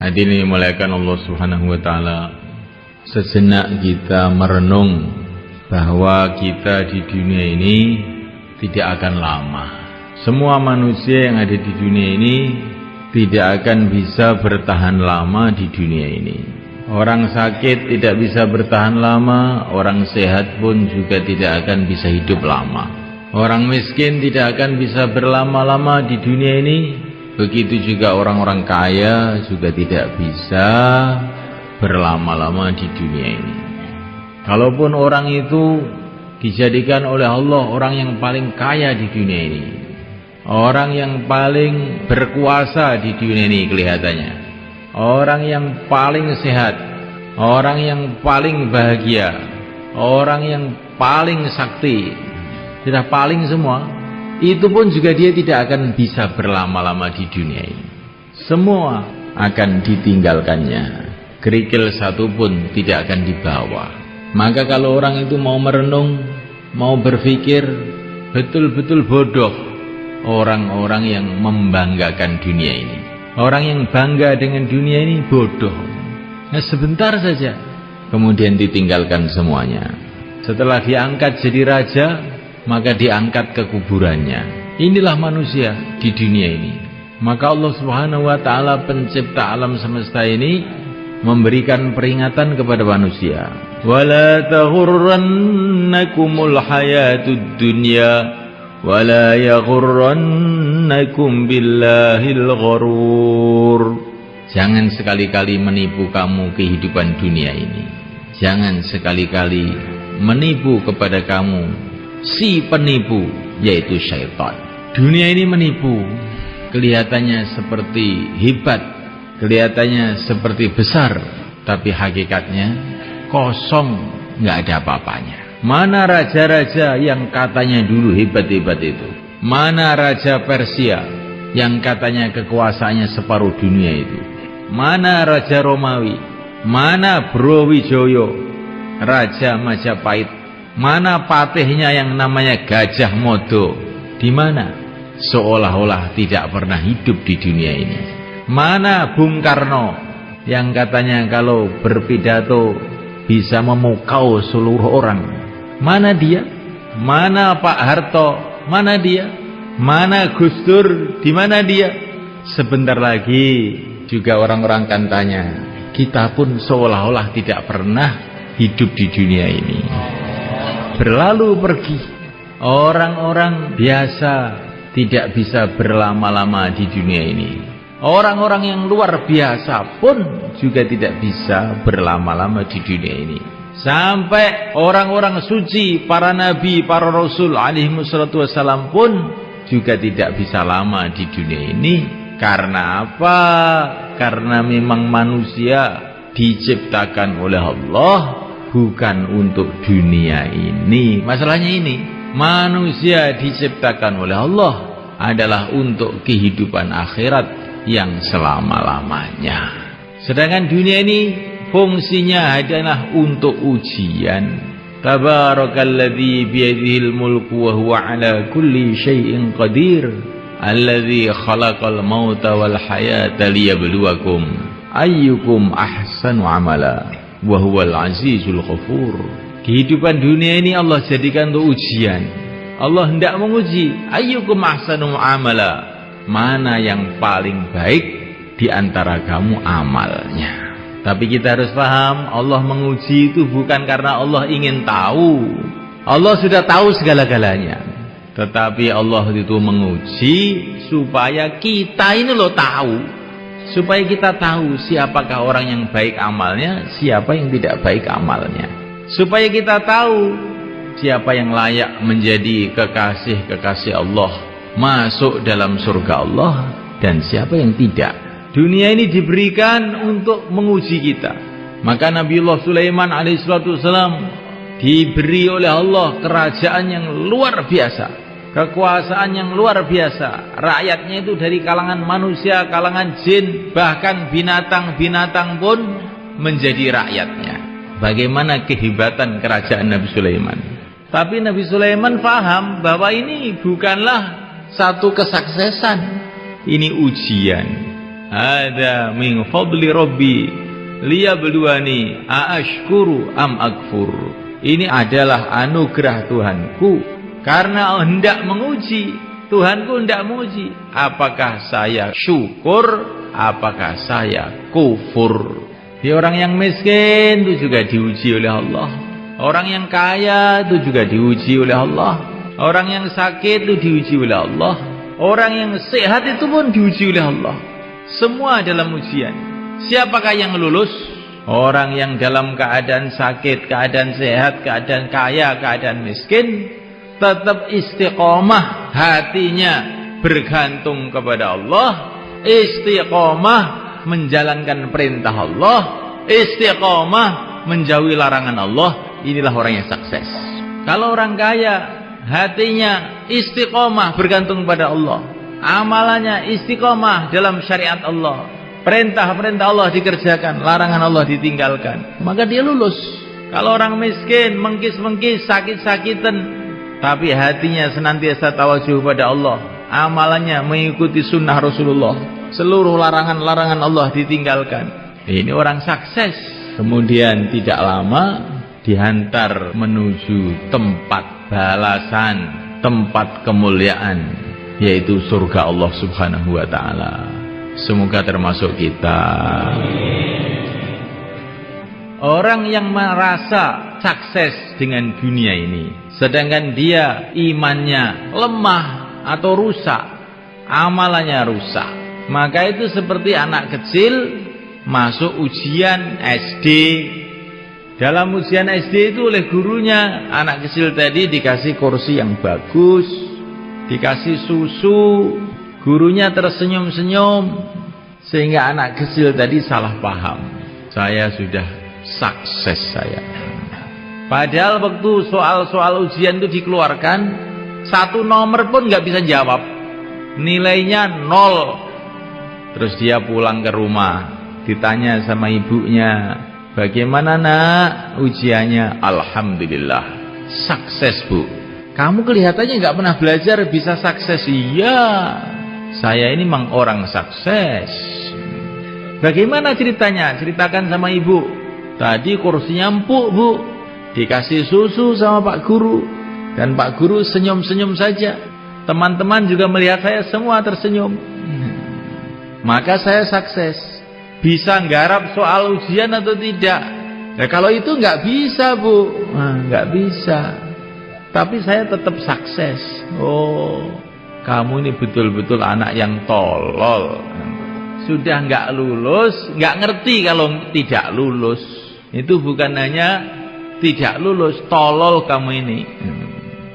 Hadirin dimuliakan Allah Subhanahu wa taala, sejenak kita merenung bahwa kita di dunia ini tidak akan lama. Semua manusia yang ada di dunia ini tidak akan bisa bertahan lama di dunia ini. Orang sakit tidak bisa bertahan lama, orang sehat pun juga tidak akan bisa hidup lama. Orang miskin tidak akan bisa berlama-lama di dunia ini. Begitu juga orang-orang kaya juga tidak bisa berlama-lama di dunia ini. Kalaupun orang itu dijadikan oleh Allah orang yang paling kaya di dunia ini, orang yang paling berkuasa di dunia ini kelihatannya, orang yang paling sehat, orang yang paling bahagia, orang yang paling sakti, sudah paling semua, itu pun juga dia tidak akan bisa berlama-lama di dunia ini. Semua akan ditinggalkannya, kerikil satu pun tidak akan dibawa. Maka kalau orang itu mau merenung, mau berpikir, betul-betul bodoh orang-orang yang membanggakan dunia ini. Orang yang bangga dengan dunia ini bodoh. Nah, sebentar saja kemudian ditinggalkan semuanya. Setelah diangkat jadi raja, maka diangkat ke kuburannya. Inilah manusia di dunia ini. Maka Allah Subhanahu wa taala pencipta alam semesta ini memberikan peringatan kepada manusia. Wala taghurrannakumul hayatud dunya wala yaghurrannakum billahil gharur. Jangan sekali-kali menipu kamu kehidupan dunia ini. Jangan sekali-kali menipu kepada kamu si penipu, yaitu syaitan. Dunia ini menipu, kelihatannya seperti hebat, kelihatannya seperti besar, tapi hakikatnya kosong, nggak ada apa-apanya. Mana raja-raja yang katanya dulu hebat-hebat itu? Mana raja Persia yang katanya kekuasaannya separuh dunia itu? Mana raja Romawi? Mana Brawijaya, raja Majapahit? Mana patihnya yang namanya Gajah Mada? Di mana? Seolah-olah tidak pernah hidup di dunia ini. Mana Bung Karno yang katanya kalau berpidato bisa memukau seluruh orang? Mana dia? Mana Pak Harto? Mana dia? Mana Gus Dur? Di mana dia? Sebentar lagi juga orang-orang akan tanya, kita pun seolah-olah tidak pernah hidup di dunia ini. Berlalu pergi. Orang-orang biasa tidak bisa berlama-lama di dunia ini. Orang-orang yang luar biasa pun juga tidak bisa berlama-lama di dunia ini. Sampai orang-orang suci, para nabi, para rasul alaihimussalatu wassalam pun juga tidak bisa lama di dunia ini. Karena apa? Karena memang manusia diciptakan oleh Allah bukan untuk dunia ini. Masalahnya ini, manusia diciptakan oleh Allah adalah untuk kehidupan akhirat yang selama-lamanya. Sedangkan dunia ini fungsinya adalah untuk ujian. Tabarakalladzi biyadihil mulku wa huwa ala kulli syai'in qadir. Alladzi khalaqal mauta wal hayata liyabluwakum ayyukum ahsanu amala. Wahuwal azizul ghafur. Kehidupan dunia ini Allah jadikan untuk ujian. Allah hendak menguji, ayyukum ahsanu amala, mana yang paling baik di antara kamu amalnya. Tapi kita harus paham, Allah menguji itu bukan karena Allah ingin tahu. Allah sudah tahu segala-galanya. Tetapi Allah itu menguji supaya kita ini loh tahu. Supaya kita tahu siapakah orang yang baik amalnya, siapa yang tidak baik amalnya. Supaya kita tahu siapa yang layak menjadi kekasih-kekasih Allah, masuk dalam surga Allah, dan siapa yang tidak. Dunia ini diberikan untuk menguji kita. Maka Nabiullah Sulaiman alaihissalam diberi oleh Allah kerajaan yang luar biasa, kekuasaan yang luar biasa. Rakyatnya itu dari kalangan manusia, kalangan jin, bahkan binatang-binatang pun menjadi rakyatnya. Bagaimana kehebatan kerajaan Nabi Sulaiman. Tapi Nabi Sulaiman paham bahwa ini bukanlah satu kesuksesan, ini ujian. Hada min fadli Rabbi liyabluwani aashkuru am akfur. Ini adalah anugerah Tuhanku karena hendak menguji. Tuhanku hendak menguji apakah saya syukur, apakah saya kufur. Orang yang miskin itu juga diuji oleh Allah. Orang yang kaya itu juga diuji oleh Allah. Orang yang sakit itu diuji oleh Allah. Orang yang sehat itu pun diuji oleh Allah. Semua dalam ujian. Siapakah yang lulus? Orang yang dalam keadaan sakit, keadaan sehat, keadaan kaya, keadaan miskin, tetap istiqomah hatinya bergantung kepada Allah, istiqomah menjalankan perintah Allah, istiqomah menjauhi larangan Allah. Inilah orang yang sukses. Kalau orang kaya hatinya istiqomah bergantung kepada Allah, amalannya istiqomah dalam syariat Allah, perintah-perintah Allah dikerjakan, larangan Allah ditinggalkan, maka dia lulus. Kalau orang miskin, mengkis-mengkis, sakit-sakitan, tapi hatinya senantiasa tawajuh pada Allah, amalannya mengikuti sunnah Rasulullah, seluruh larangan-larangan Allah ditinggalkan, ini orang sukses. Kemudian tidak lama dihantar menuju tempat balasan, tempat kemuliaan, yaitu surga Allah Subhanahu wa ta'ala. Semoga termasuk kita. Orang yang merasa sukses dengan dunia ini, sedangkan dia imannya lemah atau rusak, amalannya rusak, maka itu seperti anak kecil masuk ujian SD. Dalam ujian SD itu oleh gurunya, anak kecil tadi dikasih kursi yang bagus, dikasih susu, gurunya tersenyum-senyum, sehingga anak kecil tadi salah paham, saya sudah sukses saya. Padahal waktu soal-soal ujian itu dikeluarkan, satu nomor pun nggak bisa jawab, nilainya 0. Terus dia pulang ke rumah, ditanya sama ibunya, bagaimana nak ujiannya? Alhamdulillah, sukses bu. Kamu kelihatannya nggak pernah belajar bisa sukses. Iya, saya ini memang orang sukses. Bagaimana ceritanya? Ceritakan sama ibu. Tadi kursinya empuk bu, dikasih susu sama Pak Guru, dan Pak Guru senyum-senyum saja. Teman-teman juga melihat saya semua tersenyum. Maka saya sukses. Bisa nggarap soal ujian atau tidak? Ya, kalau itu nggak bisa bu, nggak bisa. Tapi saya tetap sukses. Oh, kamu ini betul-betul anak yang tolol. Sudah nggak lulus, nggak ngerti kalau tidak lulus. Itu bukan hanya tidak lulus, tolol kamu ini.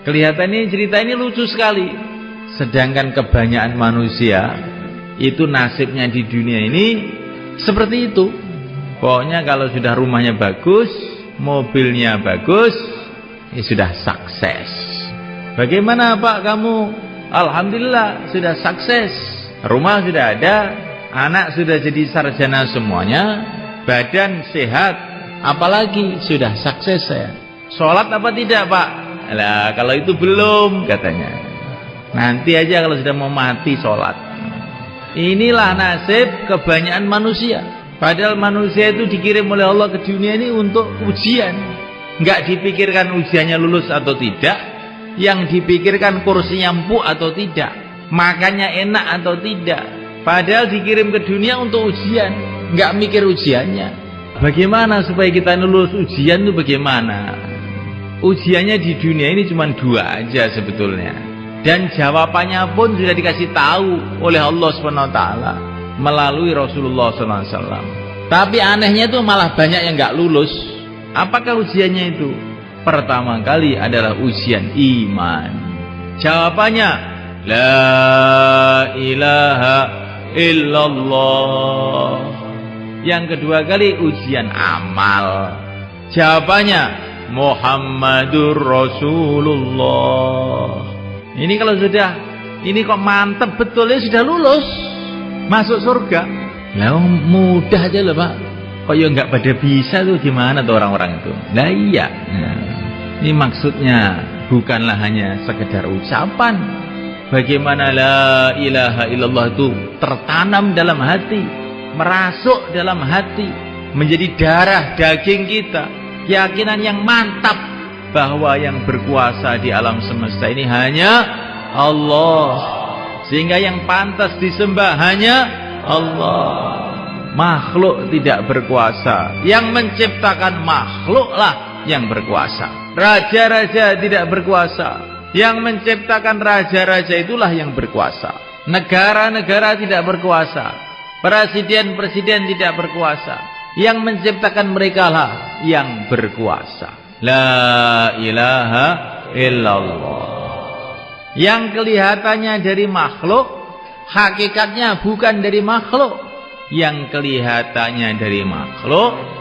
Kelihatannya cerita ini lucu sekali. Sedangkan kebanyakan manusia itu nasibnya di dunia ini seperti itu. Pokoknya kalau sudah rumahnya bagus, mobilnya bagus, ya sudah sukses. Bagaimana Pak kamu? Alhamdulillah sudah sukses. Rumah sudah ada, anak sudah jadi sarjana semuanya, badan sehat, apalagi sudah sukses saya. Sholat apa tidak Pak? Lah kalau itu belum katanya. Nanti aja kalau sudah mau mati sholat. Inilah nasib kebanyakan manusia. Padahal manusia itu dikirim oleh Allah ke dunia ini untuk ujian. Nggak dipikirkan ujiannya lulus atau tidak, yang dipikirkan kursinya empuk atau tidak, makannya enak atau tidak. Padahal dikirim ke dunia untuk ujian, nggak mikir ujiannya. Bagaimana supaya kita lulus ujian itu bagaimana? Ujiannya di dunia ini cuma 2 aja sebetulnya. Dan jawabannya pun sudah dikasih tahu oleh Allah SWT melalui Rasulullah SAW. Tapi anehnya itu malah banyak yang nggak lulus. Apakah ujiannya itu? Pertama kali adalah ujian iman. Jawabannya La ilaha illallah. Yang kedua kali ujian amal. Jawabannya Muhammadur Rasulullah. Ini kalau sudah, ini kok mantep betulnya sudah lulus, masuk surga. Lah mudah aja loh Pak. Kok ya nggak pada bisa tuh, gimana tuh orang-orang itu? Nah iya. Nah, ini maksudnya bukanlah hanya sekedar ucapan, bagaimana la ilaha illallah itu tertanam dalam hati, merasuk dalam hati, menjadi darah daging kita, keyakinan yang mantap bahwa yang berkuasa di alam semesta ini hanya Allah, sehingga yang pantas disembah hanya Allah. Makhluk tidak berkuasa, yang menciptakan makhluklah yang berkuasa. Raja-raja tidak berkuasa, yang menciptakan raja-raja itulah yang berkuasa. Negara-negara tidak berkuasa, presiden-presiden tidak berkuasa, yang menciptakan mereka lah yang berkuasa. La ilaha illallah. Yang kelihatannya dari makhluk, hakikatnya bukan dari makhluk. Yang kelihatannya dari makhluk,